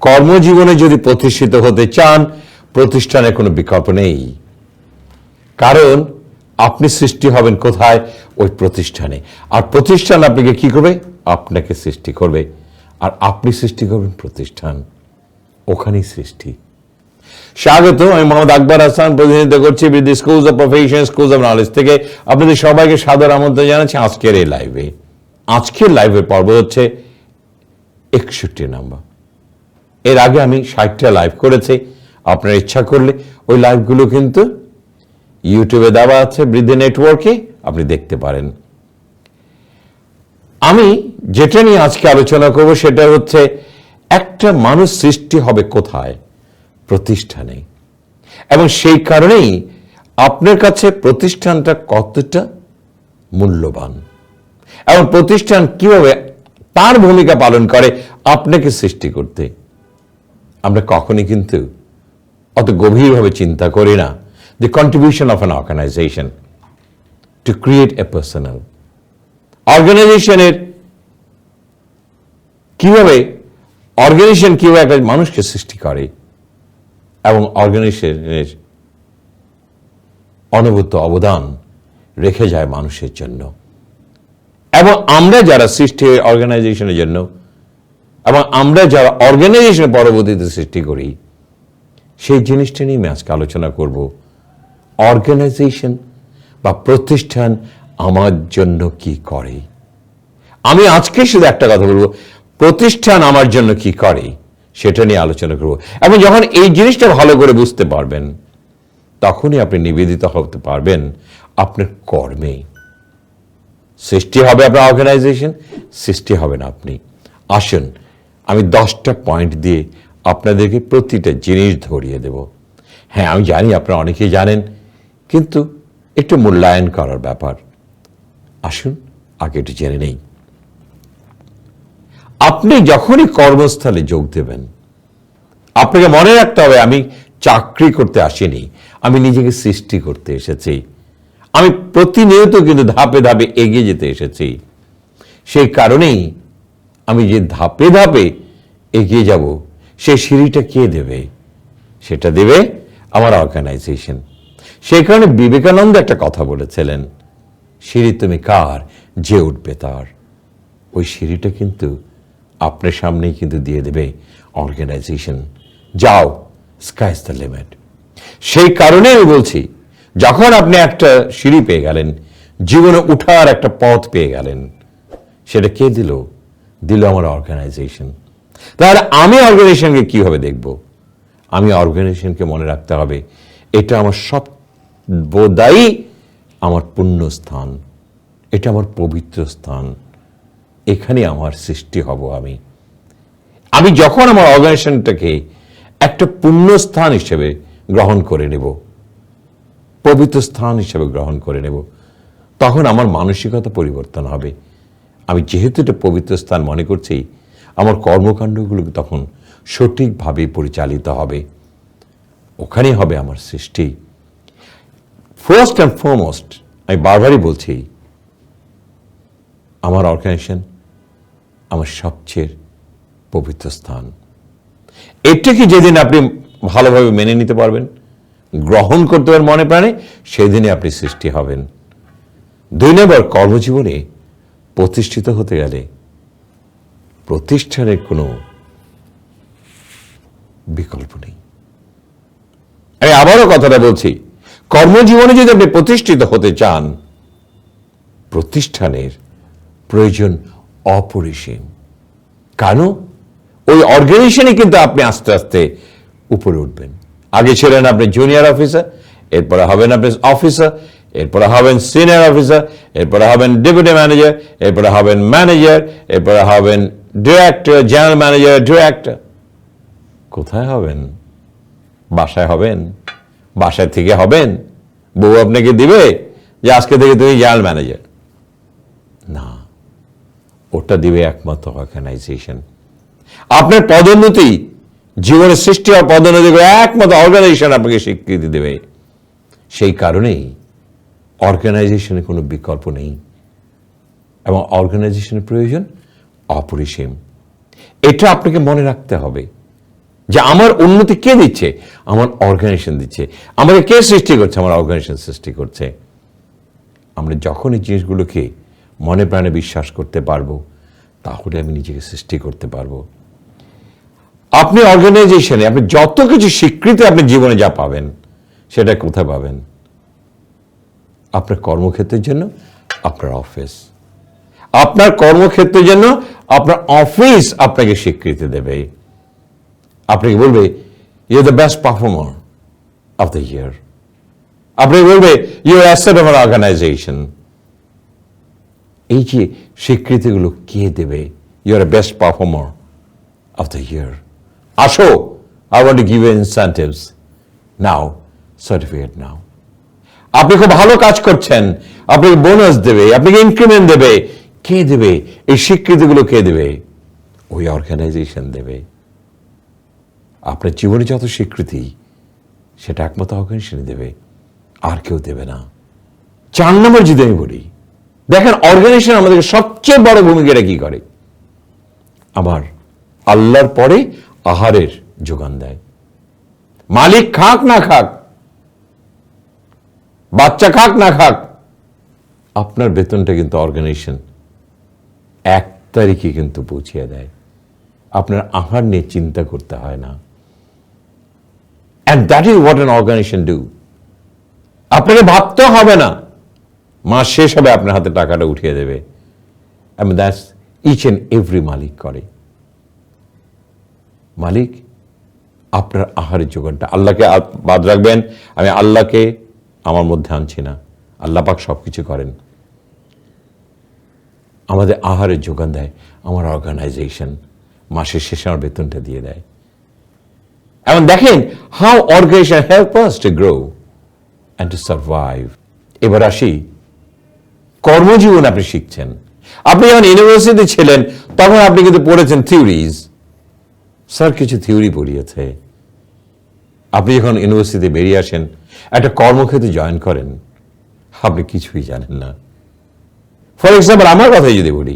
কর্মজীবনে যদি প্রতিষ্ঠিত হতে চান, প্রতিষ্ঠানের কোনো বিকল্প নেই। কারণ আপনি সৃষ্টি হবেন কোথায়? ওই প্রতিষ্ঠানে। আর প্রতিষ্ঠান আপনাকে কি করবে? আপনাকে সৃষ্টি করবে। আর আপনি সৃষ্টি করবেন প্রতিষ্ঠান। ওখানেই সৃষ্টি। স্বাগত। আমি মোহাম্মদ আকবর হাসান, প্রতিনিধিত্ব করছি বৃদ্ধি schools of profession, schools of knowledge থেকে। আপনাদের সবাইকে সাদর আমন্ত্রণ জানাচ্ছি আজকের এই লাইভে। আজকের লাইভের পর্ব হচ্ছে 61 নম্বর। এর আগে আমি 60টা লাইভ করেছি। আপনার ইচ্ছা করলে ওই লাইভগুলো কিন্তু ইউটিউবে দেওয়া আছে, বৃদ্ধি নেটওয়ার্কে, আপনি দেখতে পারেন। আমি যেটা নিয়ে আজকে আলোচনা করব সেটা হচ্ছে একটা মানুষ সৃষ্টি হবে কোথায়? প্রতিষ্ঠানে। এবং সেই কারণেই আপনার কাছে প্রতিষ্ঠানটা কতটা মূল্যবান এবং প্রতিষ্ঠান কিভাবে তার ভূমিকা পালন করে আপনাকে সৃষ্টি করতে। আমরা কখনই কিন্তু অত গভীরভাবে চিন্তা করি না the contribution of an organization to create a personal. অর্গানাইজেশনের কিভাবে একটা মানুষকে সৃষ্টি করে এবং অর্গানাইজেশনের অনবদ্য অবদান রেখে যায় মানুষের জন্য। এবং আমরা যারা সৃষ্টি হয় অর্গানাইজেশনের জন্য এবং আমরা যারা অর্গানাইজেশনের পরবর্তীতে সৃষ্টি করি, সেই জিনিসটা নিয়ে আমি আজকে আলোচনা করব। অর্গানাইজেশন বা প্রতিষ্ঠান আমার জন্য কি করে। আমি আজকে শুধু একটা কথা বলবো, প্রতিষ্ঠান আমার জন্য কি করে সেটা নিয়ে আলোচনা করব। এবং যখন এই জিনিসটা ভালো করে বুঝতে পারবেন, তখনই আপনি নিবেদিত হতে পারবেন আপনার কর্মে। সৃষ্টি হবে আপনার অর্গানাইজেশন, সৃষ্টি হবেন আপনি। আসুন আমি 10টা পয়েন্ট দিয়ে আপনাদেরকে প্রতিটা জিনিস ধরিয়ে দেব। হ্যাঁ, আমি জানি আপনারা অনেকেই জানেন, কিন্তু একটু মূল্যায়ন করার ব্যাপার। আসুন আগে একটু জেনে নেই। আপনি যখনই কর্মস্থলে যোগ দেবেন, আপনাকে মনে রাখতে হবে আমি চাকরি করতে আসিনি, আমি নিজেকে সৃষ্টি করতে এসেছি। আমি প্রতিনিয়ত কিন্তু ধাপে ধাপে এগিয়ে যেতে এসেছি। সেই কারণেই আমি যে ধাপে ধাপে এগিয়ে যাব, সেই সিঁড়িটা কে দেবে? সেটা দেবে আমার অর্গানাইজেশন। সেই কারণে বিবেকানন্দ একটা কথা বলেছিলেন, সিঁড়ি তুমি কার, যে উঠবে তার। ওই সিঁড়িটা কিন্তু আপনার সামনেই কিন্তু দিয়ে দেবে অর্গানাইজেশন। যাও, স্কাই ইজ দ্য লিমিট। সেই কারণে আমি বলছি, যখন আপনি একটা সিঁড়ি পেয়ে গেলেন, জীবনে উঠার একটা পথ পেয়ে গেলেন, সেটা কে দিল? দিল আমার অর্গানাইজেশন। তাহলে আমি অর্গানাইজেশনকে কিভাবে দেখব? আমি অর্গানাইজেশনকে মনে রাখতে হবে এটা আমার সর্বদাই আমার পুণ্য স্থান, এটা আমার পবিত্র স্থান, এখানে আমার সৃষ্টি হব আমি। আমি যখন আমার অর্গানাইজেশনটাকে একটা পুণ্য স্থান হিসেবে গ্রহণ করে নেব, পবিত্র স্থান হিসেবে গ্রহণ করে নেব, তখন আমার মানসিকতা পরিবর্তন হবে। আমি যেহেতু এটা পবিত্র স্থান মনে করছি, আমার কর্মকাণ্ডগুলো তখন সঠিকভাবে পরিচালিত হবে। ওখানেই হবে আমার সৃষ্টি। ফার্স্ট অ্যান্ড ফরমোস্ট আমি বারবারই বলছি, আমার অর্গানাইজেশন আমার সবচেয়ে পবিত্র স্থান। এটাকে যেদিন আপনি ভালোভাবে মেনে নিতে পারবেন, গ্রহণ করতে পারেন মনে প্রাণে, সেদিনে আপনি সৃষ্টি হবেন। 2 নম্বর, কর্মজীবনে প্রতিষ্ঠিত হতে গেলে প্রতিষ্ঠানের কোনো বিকল্প নেই। আমি আবারও কথাটা বলছি, কর্মজীবনে যদি আপনি প্রতিষ্ঠিত হতে চান, প্রতিষ্ঠানের প্রয়োজন অপরিসীম। কেন? ওই অর্গানাইজেশনে কিন্তু আপনি আস্তে আস্তে উপরে উঠবেন। আগে ছিলেন আপনি জুনিয়র অফিসার, এরপরে হবেন আপনি অফিসার, এরপরে হবেন সিনিয়র অফিসার, এরপরে হবেন ডেপুটি ম্যানেজার, এরপরে হবেন ম্যানেজার, এরপরে হবেন ডিরেক্টর, জেনারেল ম্যানেজার, ডিরেক্টর। কোথায় হবেন? বাসায় হবেন? বাসায় থেকে হবেন? বউ আপনাকে দিবে যে আজকে থেকে তুমি জেনারেল ম্যানেজার? না, ওটা দিবে একমাত্র অর্গানাইজেশন। আপনার পদোন্নতি, জীবনের সৃষ্টি হওয়ার পদোন্নতি একমাত্র অর্গানাইজেশন আপনাকে স্বীকৃতি দেবে। সেই কারণেই অর্গানাইজেশনের কোনো বিকল্প নেই এবং অর্গানাইজেশনের প্রয়োজন অপরিসীম। এটা আপনাকে মনে রাখতে হবে। যে আমার উন্নতি কে দিচ্ছে? আমার অর্গানাইজেশন দিচ্ছে। আমাকে কে সৃষ্টি করছে? আমার অর্গানাইজেশন সৃষ্টি করছে। আমরা যখন এই জিনিসগুলোকে মনে প্রাণে বিশ্বাস করতে পারবো, তাহলে আমি নিজেকে সৃষ্টি করতে পারবো। আপনি অর্গানাইজেশনে আপনি যত কিছু স্বীকৃতি আপনি জীবনে যা পাবেন, সেটা কোথায় পাবেন? আপনার কর্মক্ষেত্রের জন্য আপনার অফিস, আপনার কর্মক্ষেত্রের জন্য আপনার অফিস আপনাকে স্বীকৃতি দেবে, আপনাকে বলবে you are the best performer of the year, আপনাকে বলবে you are asset of our organisation. এই যে স্বীকৃতিগুলো কে দেবে? You are best performer of the year. আসো, I want to give you incentives now, certificate now. আপনি খুব ভালো কাজ করছেন, আপনাকে বোনাস দেবে, আপনাকে ইনক্রিমেন্ট দেবে। কে দেবে? এই স্বীকৃতিগুলো কে দেবে? ওই অর্গানাইজেশন দেবে। আপনার জীবনে যত স্বীকৃতি, সেটা একমাত্র অর্গানাইজেশন দেবে, আর কেউ দেবে না। 4 নম্বর যদি আমি বলি, দেখেন অর্গানাইজেশন আমাদেরকে সবচেয়ে বড় ভূমিকাটা কি করে? আমার আল্লাহর পরে আহারের যোগান দেয়। মালিক খাক না খাক, বাচ্চা খাক না খাক, আপনার বেতনটা কিন্তু অর্গানাইজেশন 1 তারিখে কিন্তু পৌঁছিয়ে দেয়। আপনার আহার নিয়ে চিন্তা করতে হয় না। And that is what an organization do. আপনাকে ভাবতে হবে না, মাস শেষ হবে আপনার হাতে টাকাটা উঠিয়ে দেবে। I mean, that's each and every মালিক করে। মালিক আপনার আহারের যোগানটা, আল্লাহকে বাদ রাখবেন, আমি আল্লাহকে আমার মধ্যে আনছি না, আল্লাহ পাক সবকিছু করেন। আমাদের আহারের যোগান দেয় আমার অর্গানাইজেশন, মাসের শেষে আমার বেতনটা দিয়ে দেয়। এবং দেখেন how organisation help us to grow and to survive. এবার আসি, কর্মজীবন আপনি শিখছেন। আপনি যখন ইউনিভার্সিটি ছিলেন, তখন আপনি কিন্তু পড়েছেন থিওরিজ, স্যার কিছু থিওরি পড়িয়েছে। আপনি যখন ইউনিভার্সিটিতে বেরিয়ে আসেন, একটা কর্মক্ষেত্রে জয়েন করেন, আপনি কিছুই জানেন না। ফর এক্সাম্পল, আমার কথাই যদি বলি,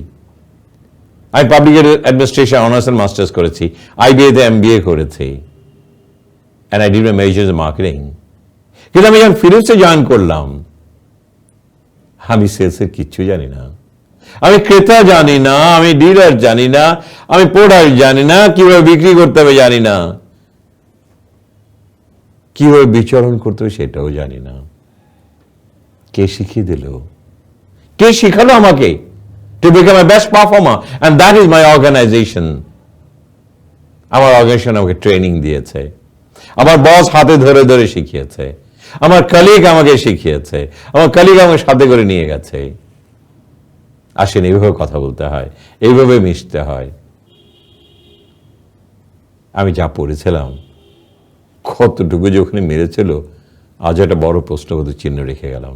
আমি public administration honours and masters করেছি, আইবিএতে MBA করেছি, and I did my majors in marketing. কিন্তু আমি যখন ফিলিপসে জয়েন করলাম, আমি সেলসের কিচ্ছু জানি না, আমি ক্রেতা জানি না, আমি ডিলার জানি না, আমি প্রোডাক্ট জানি না, কিভাবে বিক্রি করতে হবে জানি না, কিভাবে বিচরণ করতে হবে সেটাও জানি না। কে শিখিয়ে দিল? কে শিখালো আমাকে? To become a best performer, and that is my organization. আমার অর্গানাইজেশন আমাকে ট্রেনিং দিয়েছে, আমার বস হাতে ধরে ধরে শিখিয়েছে, আমার কলিগ আমাকে শিখিয়েছে, আমার কলিগ আমাকে সাথে করে নিয়ে গেছে। আসেন, এইভাবে কথা বলতে হয়, এইভাবে মিশতে হয়। আমি যা পড়েছিলাম, কতটুকু যে ওখানে মেরেছিল, আজ একটা বড় প্রশ্নবোধক চিহ্ন রেখে গেলাম।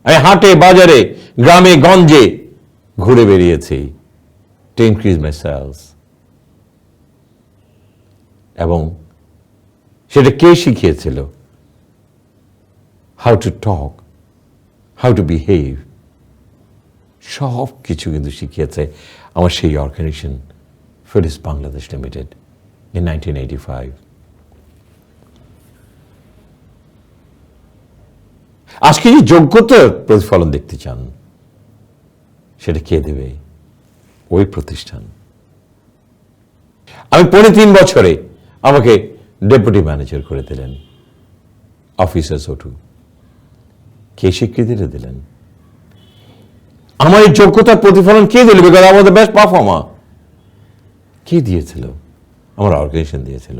আমি হাটে বাজারে গ্রামে গঞ্জে ঘুরে বেরিয়েছি টু ইনক্রিজ মাই সেলস। এবং সেটা কে শিখিয়েছিল? How to talk, how to behave, সব কিছু কিন্তু শিখিয়েছে আমার সেই organisation Philips Bangladesh limited in 1985। আজকে যে যোগ্যতার প্রতিফলন দেখতে চান, সেটা কে দেবে? ওই প্রতিষ্ঠান। আমি 3.5 বছরে আমাকে ডেপুটি ম্যানেজার করে দিলেন, অফিসার ওটু। কে স্বীকৃতিটা দিলেন? আমার এই যোগ্যতার প্রতিফলন কে দিল? Because I was the best performer. কে দিয়েছিল? আমার অর্গানাইজেশন দিয়েছিল।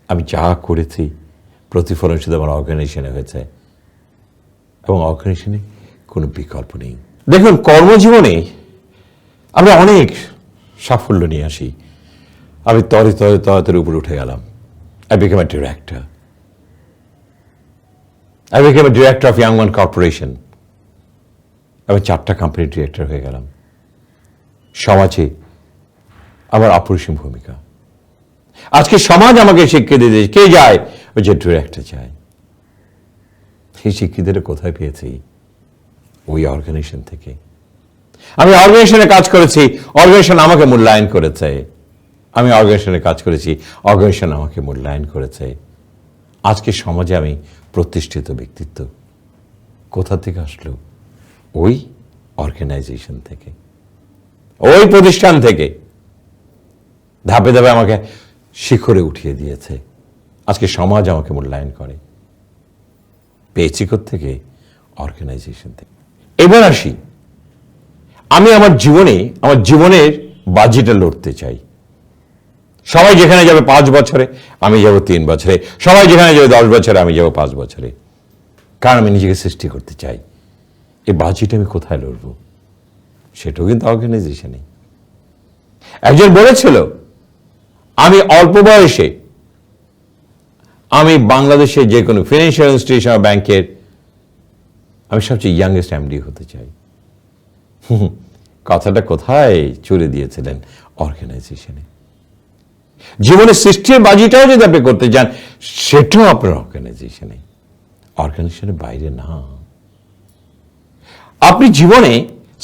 আমি যা করেছি, প্রতিফলন শুধু আমার অর্গানাইজেশনে হয়েছে, এবং অর্গানাইজেশনে কোনো বিকল্প নেই। দেখুন, কর্মজীবনে আমরা অনেক সাফল্য নিয়ে আসি। আমি তরে উপরে উঠে গেলাম। I became a director. I became a director of Young One Corporation. আমি 4টা কোম্পানির ডিরেক্টর হয়ে গেলাম। সমাজে আমার অপরিসীম ভূমিকা। আজকে সমাজ আমাকে স্বীকৃতি দিয়েছে। কে যায়? ওই যে ডিরেক্টর যায়। সেই স্বীকৃতিটা কোথায় পেয়েছি? ওই অর্গানাইজেশন থেকে। আমি অর্গানাইজেশনে কাজ করেছি, অর্গানাইজেশন আমাকে মূল্যায়ন করেছে। আমি অর্গানাইজেশনে কাজ করেছি, অর্গানাইজেশন আমাকে মূল্যায়ন করেছে। আজকে সমাজে আমি প্রতিষ্ঠিত ব্যক্তিত্ব। কোথা থেকে আসলো? ওই অর্গানাইজেশন থেকে, ওই প্রতিষ্ঠান থেকে ধাপে ধাপে আমাকে শিখরে উঠিয়ে দিয়েছে। আজকে সমাজ আমাকে মূল্যায়ন করে। পেয়েছি থেকে অর্গানাইজেশন থেকে। এবার আসি, আমি আমার জীবনের বাজিটা লড়তে চাই। সবাই যেখানে যাবে 5 বছরে, আমি যাব 3 বছরে। সবাই যেখানে যাবে 10 বছরে, আমি যাব 5 বছরে। কারণ আমি নিজেকে সৃষ্টি করতে চাই। এই বাজিটা আমি কোথায় লড়বো? সেটাও কিন্তু অর্গানাইজেশনে। একজন বলেছিল, আমি অল্প বয়সে আমি বাংলাদেশে যে কোনো ফিনান্সিয়াল ইনস্টিটিউশন ব্যাংকের আমি সবচেয়ে ইয়াংগেস্ট এমডি হতে চাই। কথাটা কোথায় চলে দিয়েছিলেন? অর্গানাইজেশনে। জীবনের সৃষ্টির বাজিটাও যদি আপনি করতে চান, সেটাও আপনার অর্গানাইজেশনে, অর্গানাইজেশনের বাইরে না। আপনি জীবনে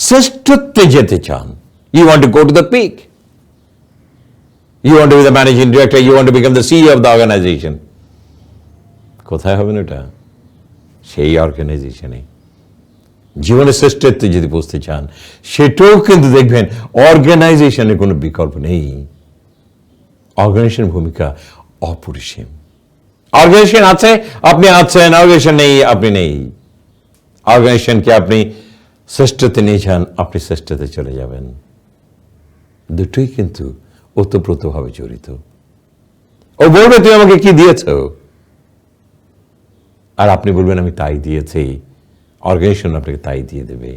শ্রেষ্ঠত্বে যেতে চান, you want to go to the peak, you want to be the managing director, you want to become the CEO of the organisation. কোথায় হবেন ওটা? সেই অর্গানাইজেশনে। জীবনের শ্রেষ্ঠত্বে যদি বুঝতে চান, সেটাও কিন্তু দেখবেন অর্গানাইজেশনের কোনো বিকল্প নেই। অর্গানাইজেশনের ভূমিকা অপরিসীম। অর্গানাইজেশন আছে, আপনি আছেন, অর্গানাইজেশন নেই, আপনি নেই। অর্গানাইজেশনকে আপনি শ্রেষ্ঠত্বে নিয়ে যান, আপনি শ্রেষ্ঠত্বে চলে যাবেন। দুটোই কিন্তু ওতপ্রোতভাবে জড়িত। ও বলবে, তুমি আমাকে কি দিয়েছ? আর আপনি বলবেন, আমি তাই দিয়েছি। অর্গানাইজেশন আপনাকে তাই দিয়ে দেবে।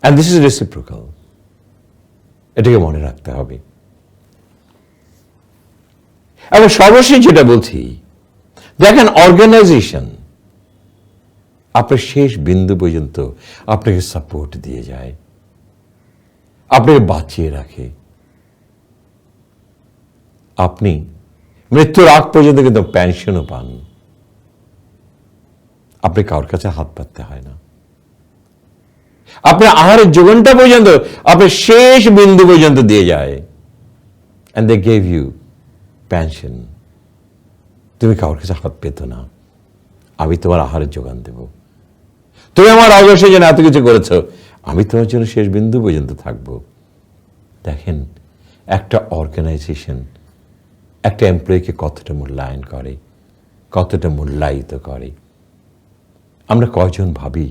And this is reciprocal. এটাকে মনে রাখতে হবে। এবং সর্বশেষ যেটা বলছি, দেখেন, অর্গানাইজেশন আপনার শেষ বিন্দু পর্যন্ত আপনাকে সাপোর্ট দিয়ে যায়, আপনাকে বাঁচিয়ে রাখে। আপনি মৃত্যুর আগ পর্যন্ত কিন্তু পেনশনও পান। আপনি কারোর কাছে হাত পাততে হয় না। আপনার আহারের যোগানটা পর্যন্ত আপনার শেষ বিন্দু পর্যন্ত দিয়ে যায়। And they gave you pension. তুমি কারোর কাছে হাত পেত না। আমি তোমার আহারের যোগান দেব। তুমি আমার অগ্রসের জন্য এত কিছু করেছ, আমি তোমার জন্য শেষ বিন্দু পর্যন্ত থাকবো। দেখেন, একটা অর্গানাইজেশন একটা এমপ্লয়িকে কতটা মূল্যায়ন করে, কতটা মূল্যায়িত করে। আমরা কয়জন ভাবি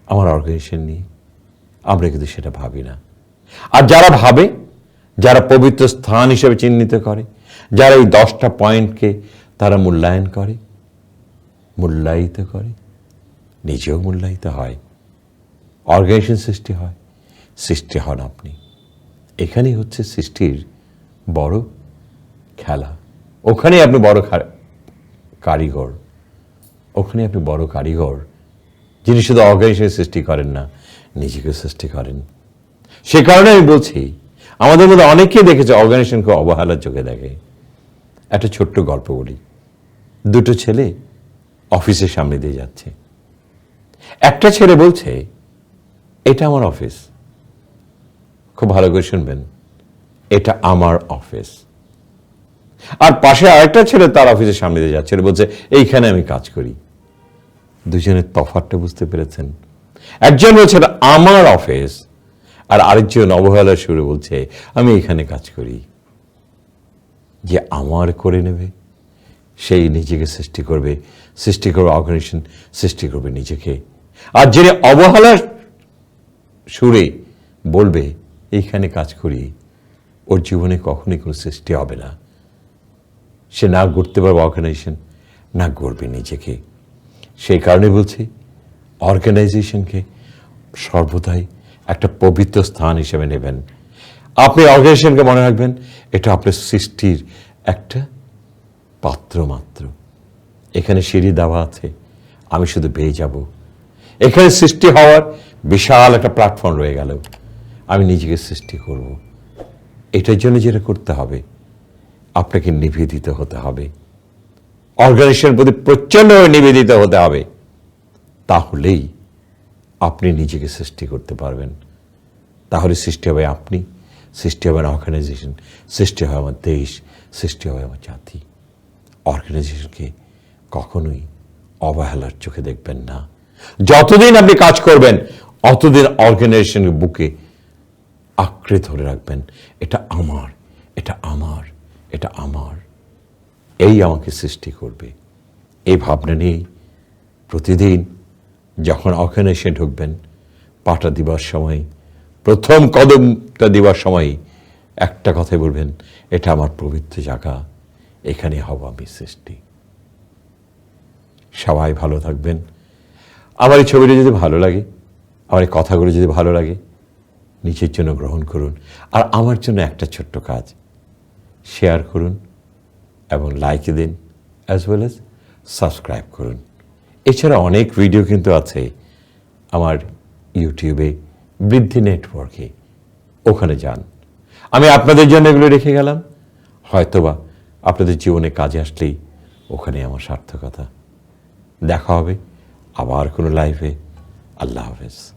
আমার অর্গানাইজেশন নিয়ে? আমরা কিন্তু সেটা ভাবি না। আর যারা ভাবে, যারা পবিত্র স্থান হিসেবে চিহ্নিত করে, যারা এই 10টা পয়েন্টকে তারা মূল্যায়ন করে, মূল্যায়িত করে, নিজেও মূল্যায়িত হয়, অর্গানাইজেশন সৃষ্টি হয়, সৃষ্টি হন আপনি। এখানেই হচ্ছে সৃষ্টির বড় খেলা। ওখানে আপনি বড় কারিগর, ওখানে আপনি বড় কারিগর, যিনি শুধু অর্গানাইজেশন সৃষ্টি করেন না, নিজেকে সৃষ্টি করেন। সে কারণে আমি বলছি, আমাদের মধ্যে অনেকেই দেখেছে অর্গানাইজেশনকে অবহেলার চোখে দেখে। একটা ছোট্ট গল্প বলি। 2টো ছেলে অফিসের সামনে দিয়ে যাচ্ছে। একটা ছেলে বলছে, এটা আমার অফিস। খুব ভালো করে শুনবেন, এটা আমার অফিস। আর পাশে আরেকটা ছেলে তার অফিসের সামনে দিয়ে যাচ্ছে, বলছে, এইখানে আমি কাজ করি। দুজনের তফাৎটা বুঝতে পেরেছেন? একজন বলছে এটা আমার অফিস, আর আরেকজন অবহেলার সুরে বলছে, আমি এখানে কাজ করি। যে আমার করে নেবে, সেই নিজেকে সৃষ্টি করবে, সৃষ্টি করবে অর্গানাইজেশন, সৃষ্টি করবে নিজেকে। আর যিনি অবহেলার সুরে বলবে এইখানে কাজ করি, ওর জীবনে কখনোই কোনো সৃষ্টি হবে না। সে না গড়তে পারবে অর্গানাইজেশন, না গড়বে নিজেকে। সেই কারণে বলছি, অর্গানাইজেশনকে সর্বদাই একটা পবিত্র স্থান হিসেবে নেবেন। আপনি অর্গানাইজেশনকে মনে রাখবেন, এটা আপনার সৃষ্টির একটা পাত্র মাত্র। এখানে সিঁড়ি দেওয়া আছে, আমি শুধু বেয়ে যাব। এখানে সৃষ্টি হওয়ার বিশাল একটা প্ল্যাটফর্ম রয়ে গেল, আমি নিজেকে সৃষ্টি করব। এটার জন্য যেটা করতে হবে, আপনাকে নিবেদিত হতে হবে, অর্গানাইজেশনের প্রতি প্রচণ্ডভাবে নিবেদিত হতে হবে। তাহলেই আপনি নিজেকে সৃষ্টি করতে পারবেন। তাহলে সৃষ্টি হবে আপনি, সৃষ্টি হবে আমার অর্গানাইজেশন, সৃষ্টি হবে আমার দেশ, সৃষ্টি হবে আমার জাতি। অর্গানাইজেশনকে কখনোই অবহেলার চোখে দেখবেন না। যতদিন আপনি কাজ করবেন অতদিন অর্গানাইজেশনের বুকে আঁকড়ে ধরে রাখবেন, এটা আমার, এটা আমার, এটা আমার, এই আমাকে সৃষ্টি করবে। এই ভাবনা নিয়েই প্রতিদিন যখন অর্গানাইজেশন ঢুকবেন, পাটা দিবার সময়, প্রথম কদমটা দিবার সময় একটা কথাই বলবেন, এটা আমার পবিত্র জায়গা, এখানে হব আমি সৃষ্টি। সবাই ভালো থাকবেন। আমার এই ছবিটা যদি ভালো লাগে, আমার এই কথাগুলো যদি ভালো লাগে, নিজের জন্য গ্রহণ করুন। আর আমার জন্য একটা ছোট্ট কাজ, শেয়ার করুন এবং লাইক দিন, অ্যাজ ওয়েল এজ সাবস্ক্রাইব করুন। এছাড়া অনেক ভিডিও কিন্তু আছে আমার ইউটিউবে, বৃদ্ধি নেটওয়ার্কে, ওখানে যান। আমি আপনাদের জন্য এগুলো রেখে গেলাম, হয়তোবা আপনাদের জীবনে কাজে আসলেই ওখানে আমার সার্থকতা। দেখা হবে আবার কোনো লাইভে। আল্লাহ হাফেজ।